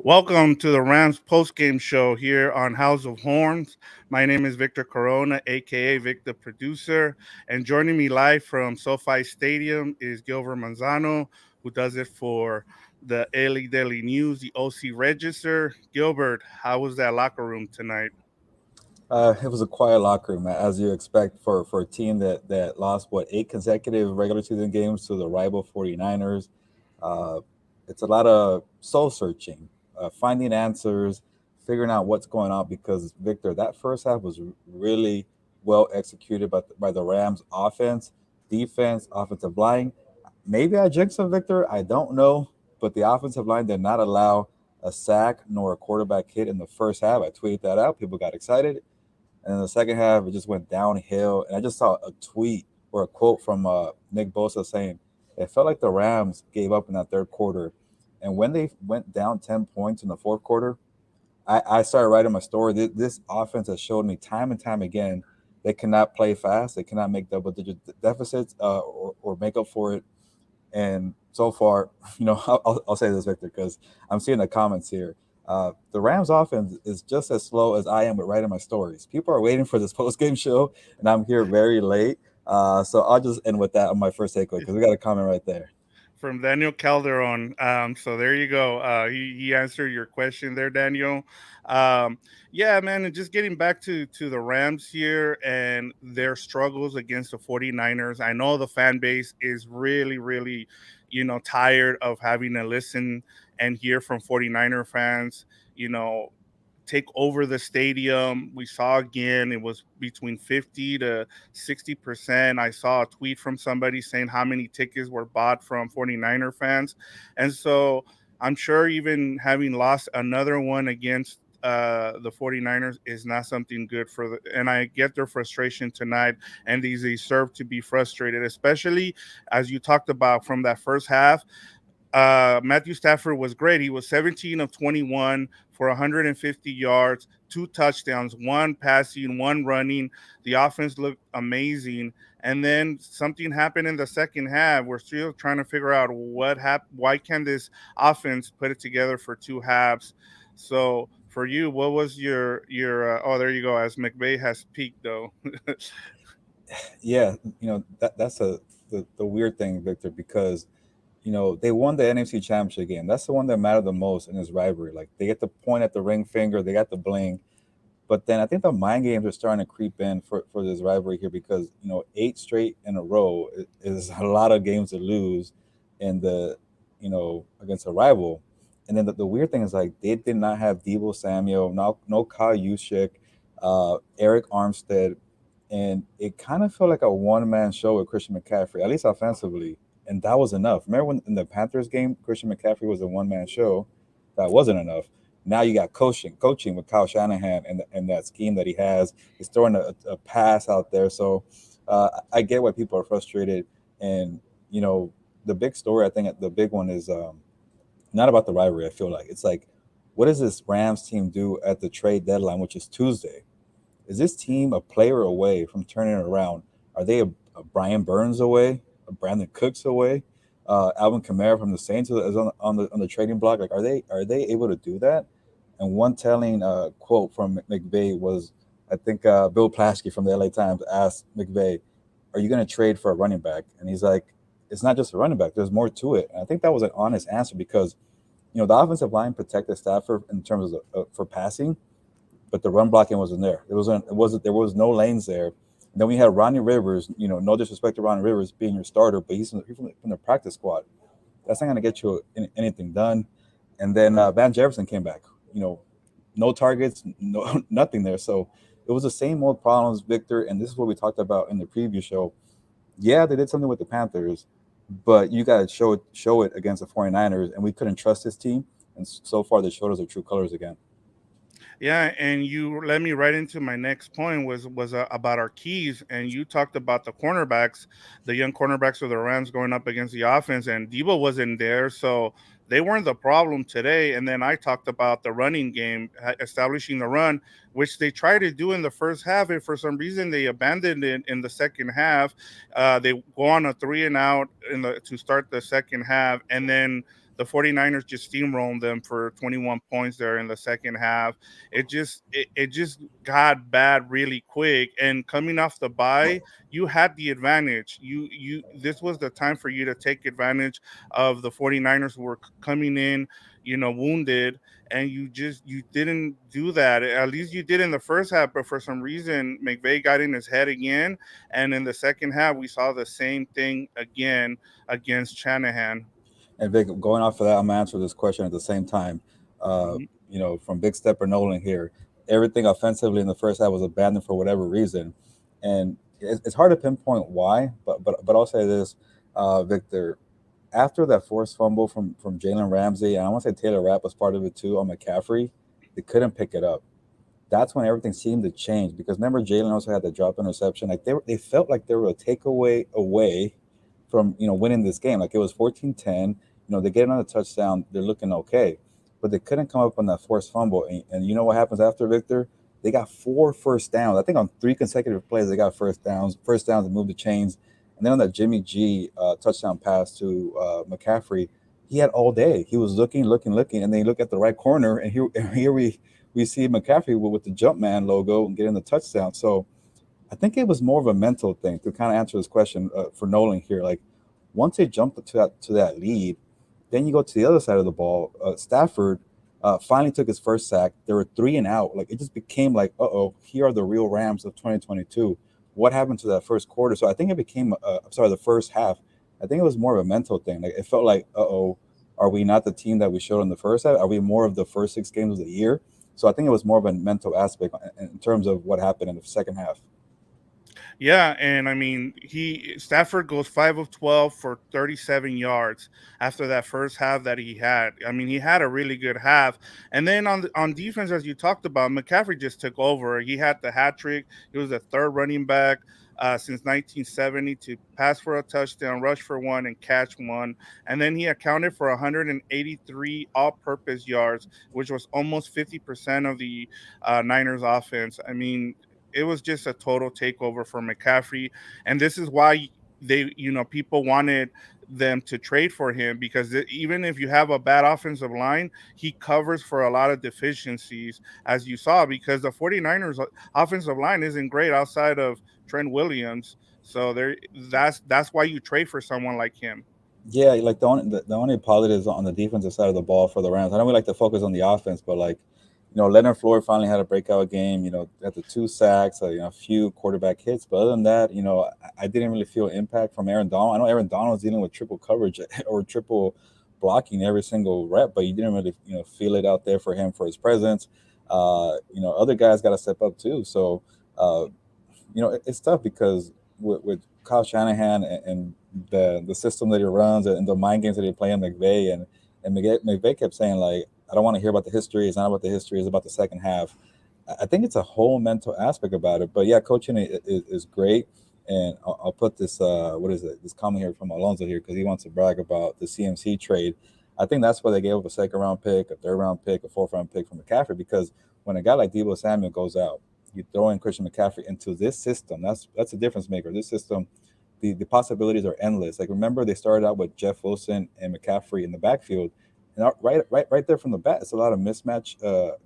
Welcome to the Rams postgame show here on House of Horns. My name is Victor Corona, aka Vic the Producer, and joining me live from SoFi Stadium is Gilbert Manzano, who does it for the LA Daily News, the OC Register. Gilbert, how was that locker room tonight? It was a quiet locker room, as you expect for a team that lost, eight consecutive regular season games to the rival 49ers. Uh, it's a lot of soul searching, finding answers, figuring out what's going on. Because, Victor, that first half was really well executed by the Rams offense, defense, offensive line. Maybe I jinxed them, Victor. I don't know. But the offensive line did not allow a sack nor a quarterback hit in the first half. I tweeted that out. People got excited. And in the second half, it just went downhill. And I just saw a tweet or a quote from Nick Bosa saying it felt like the Rams gave up in that third quarter. And when they went down 10 points in the fourth quarter, I started writing my story. This offense has showed me time and time again they cannot play fast. They cannot make double digit deficits or make up for it. And so far, I'll say this, Victor, because I'm seeing the comments here. The Rams offense is just as slow as I am with writing my stories. People are waiting for this post game show, and I'm here very late. So I'll just end with that on my first takeaway because we got a comment right there. From Daniel Calderon. So there you go. He answered your question there, Daniel. Um, yeah, man, and just getting back to the Rams here and their struggles against the 49ers. I know the fan base is really, tired of having to listen and hear from 49er fans, you know, take over the stadium. We saw again it was between 50 to 60%. I saw a tweet from somebody saying how many tickets were bought from 49er fans. And so I'm sure even having lost another one against the 49ers is not something good for and I get their frustration tonight, and they deserve to be frustrated, especially as you talked about from that first half. Matthew Stafford was great. He was 17 of 21 for 150 yards, two touchdowns, one passing, one running. The offense looked amazing. And then something happened in the second half. We're still trying to figure out what happened. Why can this offense put it together for two halves? So for you, what was your? Oh, there you go. As McVay has peaked though. Yeah, that's the weird thing, Victor, because they won the NFC Championship game. That's the one that mattered the most in this rivalry. Like they get the point at the ring finger, they got the bling. But then I think the mind games are starting to creep in for this rivalry here because eight straight in a row is a lot of games to lose in the against a rival. And then the weird thing is like they did not have Debo Samuel, no Kyle Juszczyk, Eric Armstead, and it kind of felt like a one man show with Christian McCaffrey, at least offensively, and that was enough. Remember when in the Panthers game, Christian McCaffrey was a one man show, that wasn't enough. Now you got coaching with Kyle Shanahan and that scheme that he has. He's throwing a pass out there. So I get why people are frustrated. And, the big story, I think the big one is not about the rivalry, I feel like. It's like, what does this Rams team do at the trade deadline, which is Tuesday? Is this team a player away from turning it around? Are they a Brian Burns away, a Brandon Cooks away? Alvin Kamara from the Saints is on the trading block. Like, are they able to do that? And one telling quote from McVay was, I think Bill Plaschke from the LA Times asked McVay, "Are you going to trade for a running back?" And he's like, "It's not just a running back. There's more to it." And I think that was an honest answer because the offensive line protected Stafford in terms of for passing, but the run blocking wasn't there. There was no lanes there. And then we had Ronnie Rivers. No disrespect to Ronnie Rivers being your starter, but he's from the practice squad. That's not going to get you anything done. And then Van Jefferson came back. No targets, no nothing there. So it was the same old problems, Victor. And this is what we talked about in the preview show. Yeah, they did something with the Panthers, but you got to show it against the 49ers, and we couldn't trust this team. And so far, they showed us their true colors again. Yeah, and you led me right into my next point was about our keys, and you talked about the cornerbacks, the young cornerbacks of the Rams going up against the offense, and Debo wasn't there, so they weren't the problem today. And then I talked about the running game, establishing the run, which they tried to do in the first half, and for some reason they abandoned it in the second half. They go on a three and out to start the second half, and then the 49ers just steamrolled them for 21 points there in the second half. It just got bad really quick. And coming off the bye, you had the advantage. You This was the time for you to take advantage of the 49ers who were coming in, wounded, and you didn't do that. At least you did in the first half, but for some reason McVay got in his head again, and in the second half we saw the same thing again against Shanahan. And Vic, going off of that, I'm gonna answer this question at the same time. Uh, Mhm. from Big Stepper Nolan here, everything offensively in the first half was abandoned for whatever reason, and it's hard to pinpoint why. But I'll say this, Victor, after that forced fumble from Jalen Ramsey, and I want to say Taylor Rapp was part of it too on McCaffrey, they couldn't pick it up. That's when everything seemed to change because remember Jalen also had the drop interception. Like they felt like they were a takeaway away from winning this game. Like it was 14-10. They get another touchdown. They're looking okay, but they couldn't come up on that forced fumble. And you know what happens after, Victor? They got four first downs. I think on three consecutive plays they got first downs. First downs to move the chains. And then on that Jimmy G touchdown pass to McCaffrey, he had all day. He was looking, and then you look at the right corner, and here and here we see McCaffrey with the Jumpman logo and getting the touchdown. So I think it was more of a mental thing to kind of answer this question for Nolan here. Like once they jumped to that lead, then you go to the other side of the ball. Stafford finally took his first sack. There were three and out. Like it just became like, here are the real Rams of 2022. What happened to that first quarter? So I think it became, I'm sorry, the first half. I think it was more of a mental thing. Like it felt like, are we not the team that we showed in the first half? Are we more of the first six games of the year? So I think it was more of a mental aspect in terms of what happened in the second half. Yeah, and I mean, he Stafford goes 5 of 12 for 37 yards after that first half that he had. I mean, he had a really good half, and then on defense, as you talked about, McCaffrey just took over. He had the hat trick. He was the third running back since 1970 to pass for a touchdown, rush for one, and catch one. And then he accounted for 183 all-purpose yards, which was almost 50% of the Niners offense. I mean, it was just a total takeover for McCaffrey, and this is why people wanted them to trade for him because even if you have a bad offensive line, he covers for a lot of deficiencies, as you saw, because the 49ers offensive line isn't great outside of Trent Williams. So that's why you trade for someone like him. Yeah, like the only positives on the defensive side of the ball for the Rams. I know we like to focus on the offense, but like, Leonard Floyd finally had a breakout game. Had the two sacks, a few quarterback hits, but other than that, I didn't really feel impact from Aaron Donald. I know Aaron Donald was dealing with triple coverage or triple blocking every single rep, but you didn't really feel it out there for him for his presence. Other guys got to step up too. So uh, it's tough because with Kyle Shanahan and the system that he runs and the mind games that he play in McVay and McVay kept saying like, I don't want to hear about the history. It's not about the history. It's about the second half. I think it's a whole mental aspect about it. But yeah, coaching is great. And I'll put this what is it? This comment here from Alonso here because he wants to brag about the CMC trade. I think that's why they gave up a second round pick, a third round pick, a fourth round pick from McCaffrey because when a guy like Debo Samuel goes out, you throw in Christian McCaffrey into this system. That's a difference maker. This system, the possibilities are endless. Like remember, they started out with Jeff Wilson and McCaffrey in the backfield, and right there from the bat, it's a lot of mismatch,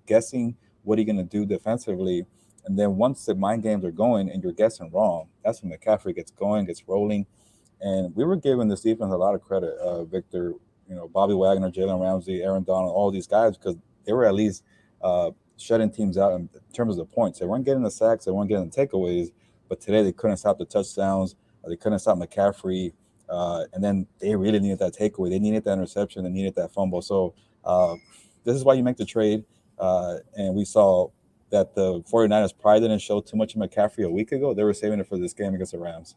guessing what are you going to do defensively, and then once the mind games are going and you're guessing wrong, that's when McCaffrey gets going, gets rolling, and we were giving this defense a lot of credit, Victor. Bobby Wagner, Jalen Ramsey, Aaron Donald, all these guys because they were at least shutting teams out in terms of the points. They weren't getting the sacks, they weren't getting the takeaways, but today they couldn't stop the touchdowns. They couldn't stop McCaffrey, and then they really needed that takeaway. They needed that interception. They needed that fumble. So this is why you make the trade. And we saw that the 49ers probably didn't show too much of McCaffrey a week ago. They were saving it for this game against the Rams.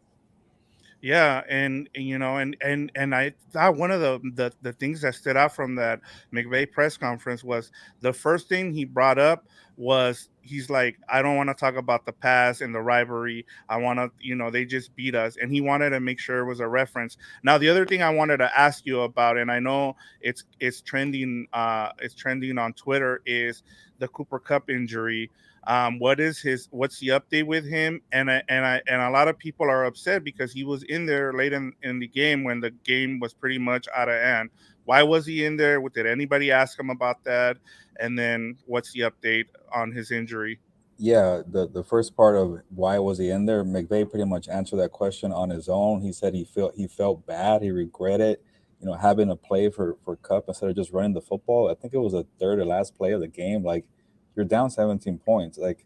Yeah, and I thought one of the things that stood out from that McVay press conference was the first thing he brought up was he's like, I don't want to talk about the past and the rivalry. I want to, they just beat us, and he wanted to make sure it was a reference. Now, the other thing I wanted to ask you about, and I know it's trending on Twitter, is the Cooper Cup injury. What's the update with him? And a lot of people are upset because he was in there late in the game when the game was pretty much out of hand. Why was he in there? Did anybody ask him about that? And then what's the update on his injury? Yeah, the first part of why was he in there, McVay pretty much answered that question on his own. He said he felt bad, he regretted, having to play for Cup instead of just running the football. I think it was the third or last play of the game. Like, you're down 17 points. Like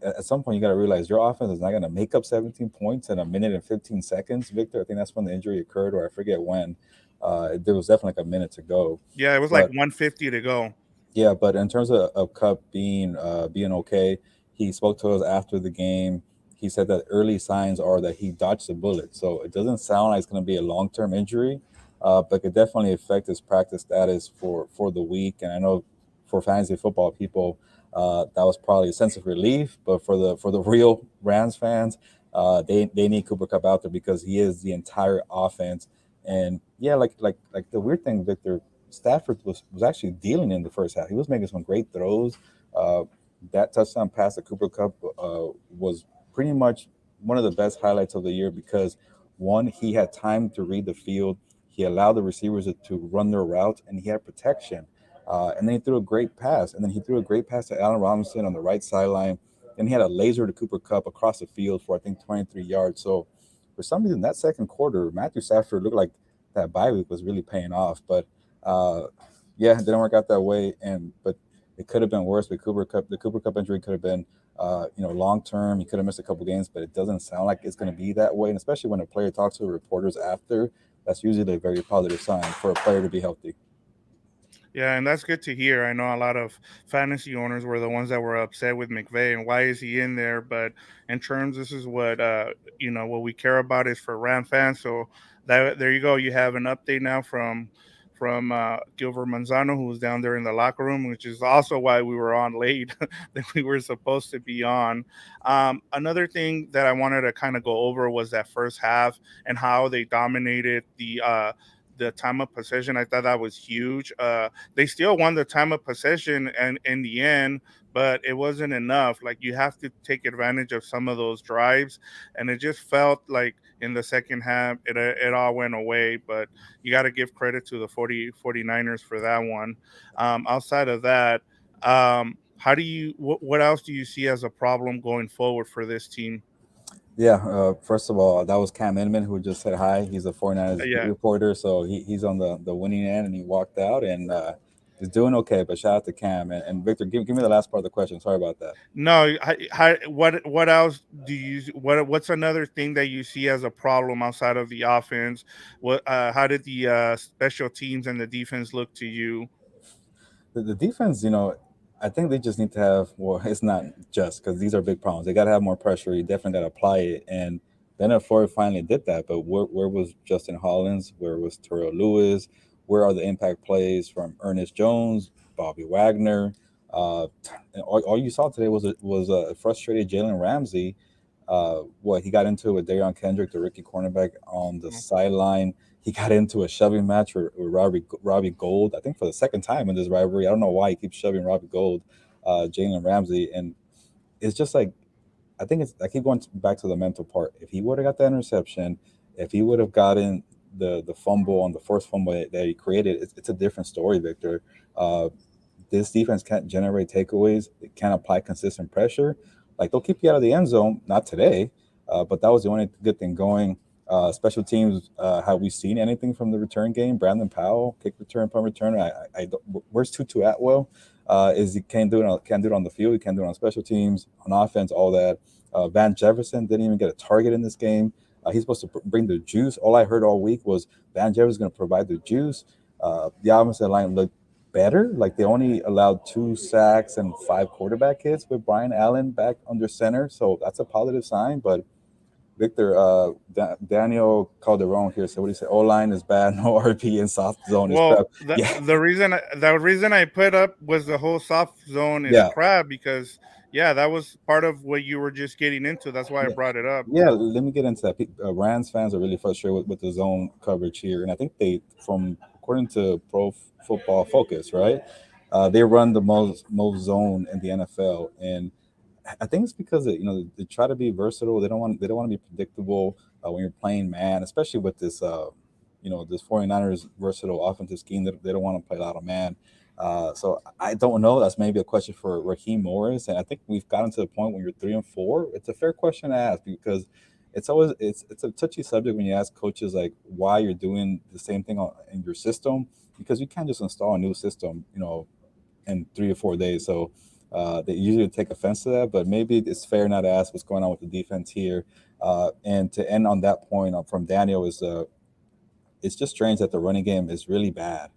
at some point you got to realize your offense is not going to make up 17 points in a minute and 15 seconds. Victor, I think that's when the injury occurred, or I forget when. There was definitely like a minute to go, Yeah, it was like but 150 to go. yeah, but in terms of Cup being okay, he spoke to us after the game. He said that early signs are that he dodged a bullet. So it doesn't sound like it's going to be a long term injury, but it definitely affect his practice status for the week. And I know for fantasy football people, that was probably a sense of relief. But for the real Rams fans, they need Cooper Cup out there because he is the entire offense. And yeah, like the weird thing, Victor, Stafford was actually dealing in the first half. He was making some great throws. Uh, that touchdown pass to Cooper Cup was pretty much one of the best highlights of the year because one, he had time to read the field. He allowed the receivers to run their routes, and he had protection. And then he threw a great pass, and then he threw a great pass to Allen Robinson on the right sideline. Then he had a laser to Cooper Cup across the field for I think 23 yards. So for some reason, that second quarter, Matthew Stafford looked like that bye week was really paying off. But uh, yeah, it didn't work out that way, and but it could have been worse with Cooper Cup. The Cooper Cup injury could have been, long term. He could have missed a couple games, but it doesn't sound like it's going to be that way. And especially when a player talks to reporters after, that's usually a very positive sign for a player to be healthy. Yeah, and that's good to hear. I know a lot of fantasy owners were the ones that were upset with McVay and why is he in there? But in terms, this is what what we care about is for Ram fans. So that there you go. You have an update now from Gilbert Manzano, who was down there in the locker room, which is also why we were on late that we were supposed to be on. Another thing that I wanted to kind of go over was that first half and how they dominated the time of possession. I thought that was huge. They still won the time of possession and in the end, but it wasn't enough. Like you have to take advantage of some of those drives, and it just felt like in the second half it all went away. But you got to give credit to the 49ers for that one. Outside of that, how do you what else do you see as a problem going forward for this team? Yeah, first of all, that was Cam Inman who just said hi. He's a 49ers beat Yeah. reporter, so he's on the winning end, and he walked out, and he's doing okay. But shout out to Cam and Victor. Give me the last part of the question. Sorry about that. No, what else do you what's another thing that you see as a problem outside of the offense? What how did the special teams and the defense look to you? The defense, I think they just need to have. Well, it's not just because these are big problems. They got to have more pressure. You definitely got to apply it. And then Florida finally did that. But where was Justin Hollins? Where was Terrell Lewis? Where are the impact plays from Ernest Jones, Bobby Wagner? And all you saw today was a frustrated Jalen Ramsey. What he got into it with Darion Kendrick, the rookie cornerback, on the sideline. He got into a shoving match with Robbie Gold, I think for the second time in this rivalry. I don't know why he keeps shoving Robbie Gold, Jalen Ramsey. And it's just like, I keep going back to the mental part. If he would have got that interception, if he would have gotten the fumble on the first fumble that he created, it's a different story, Victor. Uh, this defense can't generate takeaways. It can't apply consistent pressure. Like, they'll keep you out of the end zone. Not today, but that was the only good thing going. Special teams, have we seen anything from the return game? Brandon Powell, kick return, punt return. I don't, where's Tutu Atwell? Is he can't do it on the field? He can't do it on special teams, on offense, all that. Van Jefferson didn't even get a target in this game. He's supposed to bring the juice. All I heard all week was Van Jefferson going to provide the juice. The offensive line looked better. Like, they only allowed 2 sacks and 5 quarterback hits with Brian Allen back under center, so that's a positive sign. But Victor, Daniel Calderon here. So what do you say? O line is bad. No RP in soft zone is Well, crap. Yeah, the reason I put up was the whole soft zone is yeah, crap because yeah, that was part of what you were just getting into. That's why I yeah, brought it up. yeah. Let me get into that. Rams fans are really frustrated with the zone coverage here, and I think from according to Football Focus, right? They run the most zone in the NFL, and I think it's because they try to be versatile. They don't want to be predictable when you're playing man, especially with this. this 49ers versatile offensive scheme that they don't want to play a lot of man. So I don't know. That's maybe a question for Raheem Morris, and I think we've gotten to the point when you're 3-4. It's a fair question to ask because it's a touchy subject when you ask coaches like why you're doing the same thing in your system, because you can't just install a new system, in 3 or 4 days. So they usually take offense to that, but maybe it's fair not to ask what's going on with the defense here. And to end on that point from Daniel is it's just strange that the running game is really bad.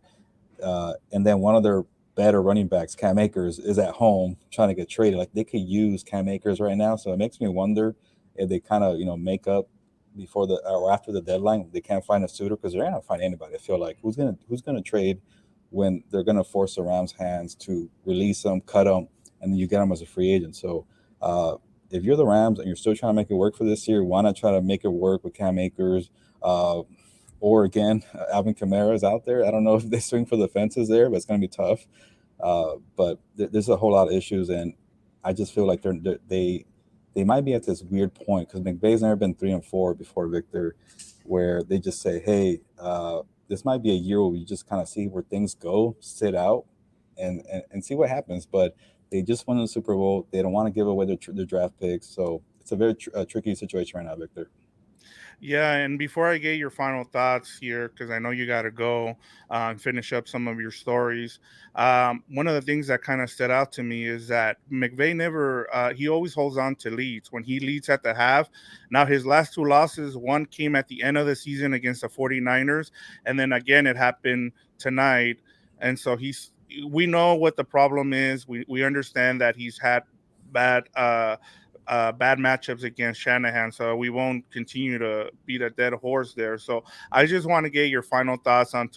And then one of their better running backs, Cam Akers, is at home trying to get traded. Like they could use Cam Akers right now, so it makes me wonder if they kind of make up before the or after the deadline. They can't find a suitor because they're not gonna find anybody. I feel like who's gonna trade when they're gonna force the Rams' hands to release them, cut them, and then you get them as a free agent. So. If you're the Rams and you're still trying to make it work for this year, why not try to make it work with Cam Akers? Or again, Alvin Kamara is out there. I don't know if they swing for the fences there, but it's going to be tough. But there's a whole lot of issues, and I just feel like they might be at this weird point because McVay's never been 3-4 before Victor, where they just say, "Hey, this might be a year where we just kind of see where things go, sit out, and see what happens." But they just won the Super Bowl. They don't want to give away their draft picks, so it's a very tricky situation right now, Victor. Yeah, and before I get your final thoughts here, because I know you got to go and finish up some of your stories, one of the things that kind of stood out to me is that McVay never, he always holds on to leads. When he leads at the half, now his last two losses, one came at the end of the season against the 49ers, and then again it happened tonight. And so we know what the problem is. We understand that he's had bad bad matchups against Shanahan, so we won't continue to beat a dead horse there. So I just want to get your final thoughts on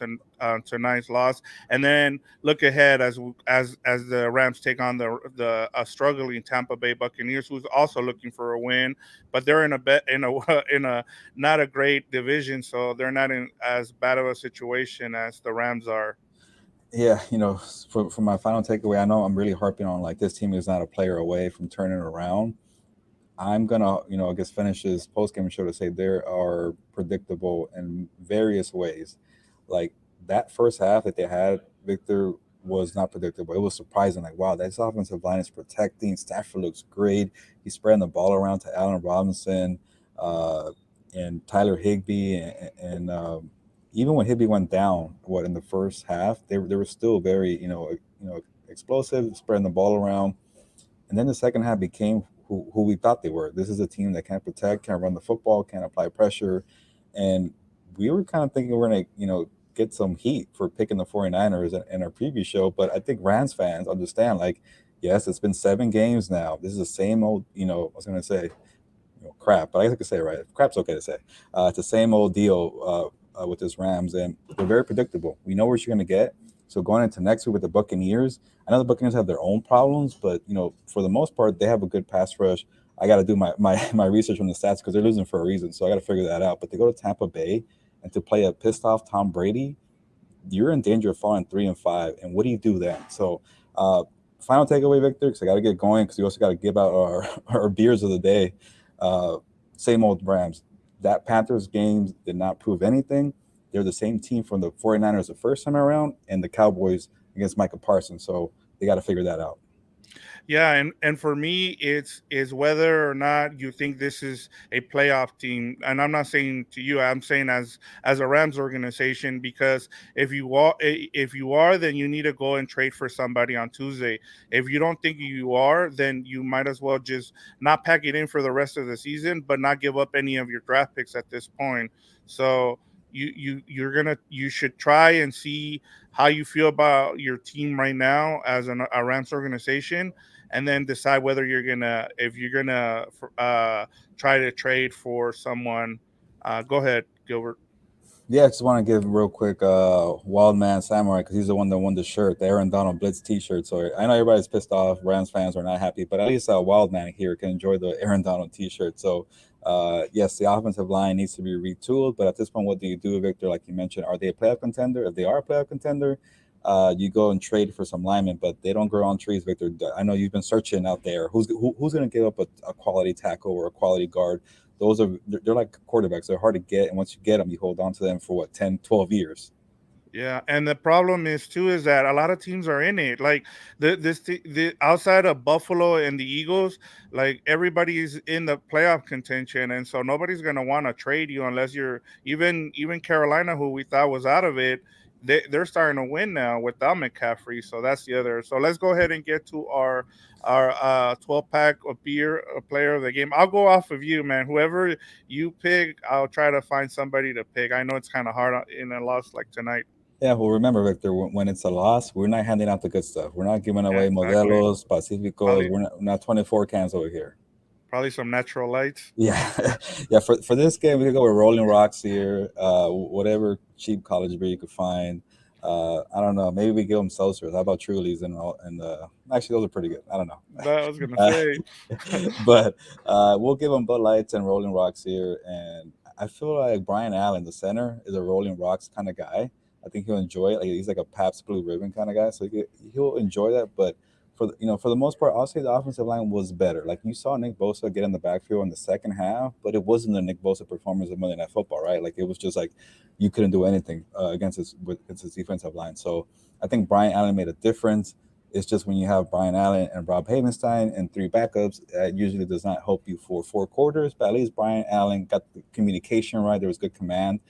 tonight's loss, and then look ahead as the Rams take on the struggling Tampa Bay Buccaneers, who's also looking for a win, but they're in a bet in a in a not a great division, so they're not in as bad of a situation as the Rams are. Yeah, for my final takeaway, I know I'm really harping on like this team is not a player away from turning around. I'm gonna, I guess finish this post game show to say there are predictable in various ways. Like that first half that they had, Victor, was not predictable. It was surprising. Like, wow, this offensive line is protecting. Stafford looks great. He's spreading the ball around to Allen Robinson, uh, and Tyler Higbee, and even when Higbee went down, what in the first half, they were still very, explosive, spreading the ball around. And then the second half became who we thought they were. This is a team that can't protect, can't run the football, can't apply pressure. And we were kind of thinking we're going to, get some heat for picking the 49ers in our previous show. But I think Rams fans understand, like, yes, it's been 7 games now. This is the same old, I was going to say, crap, but I guess I could say it right. Crap's okay to say. It's the same old deal with this Rams, and they're very predictable. We know what you're going to get. So going into next week with the Buccaneers, I know the Buccaneers have their own problems, but for the most part, they have a good pass rush. I got to do my research on the stats because they're losing for a reason, so I got to figure that out. But they go to Tampa Bay and to play a pissed off Tom Brady, you're in danger of falling 3-5. And what do you do then? So, final takeaway, Victor, because I got to get going because we also got to give out our our beers of the day. Uh, Same old Rams. That Panthers game did not prove anything. They're the same team from the 49ers the first time around and the Cowboys against Michael Parsons. So they got to figure that out. Yeah, and for me, it's is whether or not you think this is a playoff team. And I'm not saying to you, I'm saying as a Rams organization, because if you are, then you need to go and trade for somebody on Tuesday. If you don't think you are, then you might as well just not pack it in for the rest of the season, but not give up any of your draft picks at this point. So you should try and see how you feel about your team right now as a Rams organization, and then decide whether if you're gonna try to trade for someone. Go ahead, Gilbert. Yeah, I just want to give real quick Wild Man Samurai because he's the one that won the shirt, the Aaron Donald Blitz T-shirt. So I know everybody's pissed off, Rams fans are not happy, but at least Wild Man here can enjoy the Aaron Donald T-shirt. So yes, the offensive line needs to be retooled, but at this point, what do you do, Victor? Like you mentioned, are they a playoff contender? If they are a playoff contender, you go and trade for some linemen, but they don't grow on trees, Victor. I know you've been searching out there. Who's going to give up a quality tackle or a quality guard They're like quarterbacks. They're hard to get, and once you get them, you hold on to them for what 10, 12 years. Yeah, and the problem is too is that a lot of teams are in it. Like the outside of Buffalo and the Eagles, like everybody's in the playoff contention, and so nobody's gonna want to trade you unless you're even Carolina, who we thought was out of it. They're starting to win now without McCaffrey, so that's the other. So let's go ahead and get to our 12 pack of beer player of the game. I'll go off of you, man. Whoever you pick, I'll try to find somebody to pick. I know it's kind of hard in a loss like tonight. Yeah, well, remember, Victor, when it's a loss, we're not handing out the good stuff. We're not giving Yeah, away exactly. Modelos, Pacificos. Probably We're not 24 cans over here. probably some natural lights. Yeah, yeah. For this game, we could go with Rolling Rocks here. Whatever cheap college beer you could find. I don't know. Maybe we give them seltzers. How about Trulies and all? And actually, those are pretty good. I don't know. That I was gonna Uh, say. but we'll give them Bud Lights and Rolling Rocks here. And I feel like Brian Allen, the center, is a Rolling Rocks kind of guy. I think he'll enjoy it. Like he's like a Pabst Blue Ribbon kind of guy, so he'll enjoy that. But for the most part, I'll say the offensive line was better. Like you saw Nick Bosa get in the backfield in the second half, but it wasn't the Nick Bosa performance of Monday Night Football, right? Like it was just like you couldn't do anything against his defensive line. So I think Brian Allen made a difference. It's just when you have Brian Allen and Rob Havenstein and three backups, it usually does not help you for 4 quarters. But at least Brian Allen got the communication right. There was good command,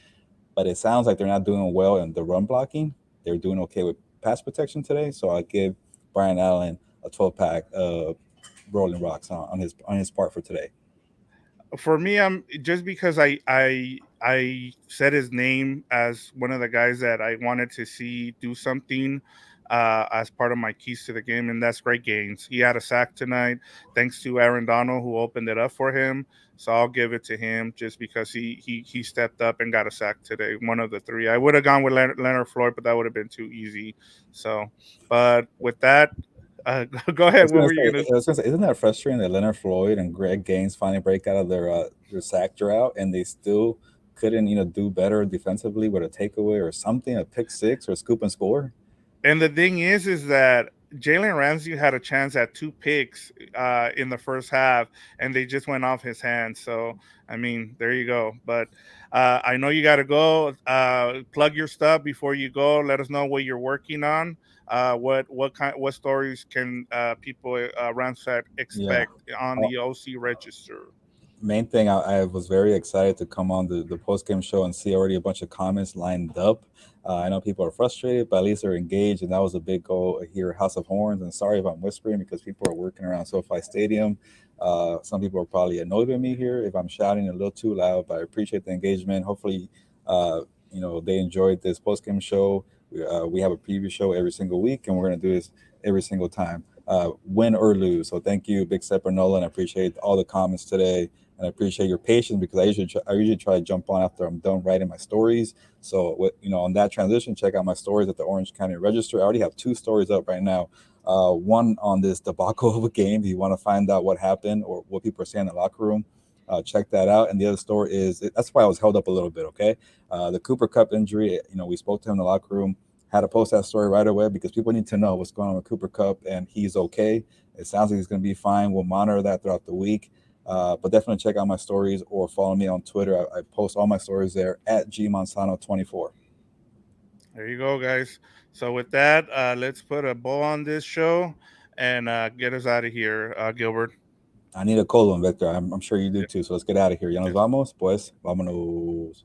but it sounds like they're not doing well in the run blocking. They're doing okay with pass protection today. So I give Brian Allen a 12 pack Rolling Rocks on his part for today. For me, I'm just because I said his name as one of the guys that I wanted to see do something as part of my keys to the game, and that's Greg Gaines. He had a sack tonight, thanks to Aaron Donald, who opened it up for him. So I'll give it to him just because he stepped up and got a sack today. One of the three. I would have gone with Leonard Floyd, but that would have been too easy. So, but with that, go I ahead. was What gonna were you say, gonna? I was gonna say, isn't that frustrating that Leonard Floyd and Greg Gaines finally break out of their sack drought and they still couldn't do better defensively with a takeaway or something, a pick six or a scoop and score? And the thing is that Jalen Ramsey had a chance at two picks in the first half, and they just went off his hands. So, I mean, there you go. But I know you got to go. Plug your stuff before you go. Let us know what you're working on. What stories can people Ramsat Yeah. expect on the OC register? Main thing, I was very excited to come on the post game show and see already a bunch of comments lined up. I know people are frustrated, but at least they're engaged, and that was a big goal here. House of Horns, and sorry if I'm whispering because people are working around SoFi Stadium. Some people are probably annoyed with me here if I'm shouting a little too loud, but I appreciate the engagement. Hopefully, uh, they enjoyed this post game show. We have a preview show every single week, and we're gonna do this every single time, win or lose. So thank you, Big Stepper Nolan. I appreciate all the comments today, and I appreciate your patience because I usually try to jump on after I'm done writing my stories. So on that transition, check out my stories at the Orange County Register. I already have 2 stories up right now. One on this debacle of a game. If you want to find out what happened or what people are saying in the locker room, check that out. And the other story is that's why I was held up a little bit. Okay, the Cooper Cup injury. We spoke to him in the locker room. Had to post that story right away because people need to know what's going on with Cooper Cup, and he's okay. It sounds like he's going to be fine. We'll monitor that throughout the week. But definitely check out my stories or follow me on Twitter. I post all my stories there at gmanzano24. There you go, guys. So with that, let's put a bow on this show and get us out of here, Gilbert. I need a cold one, Victor. I'm sure you do Yeah, too. So let's get out of here. Ya nos yes. vamos, pues, vámonos.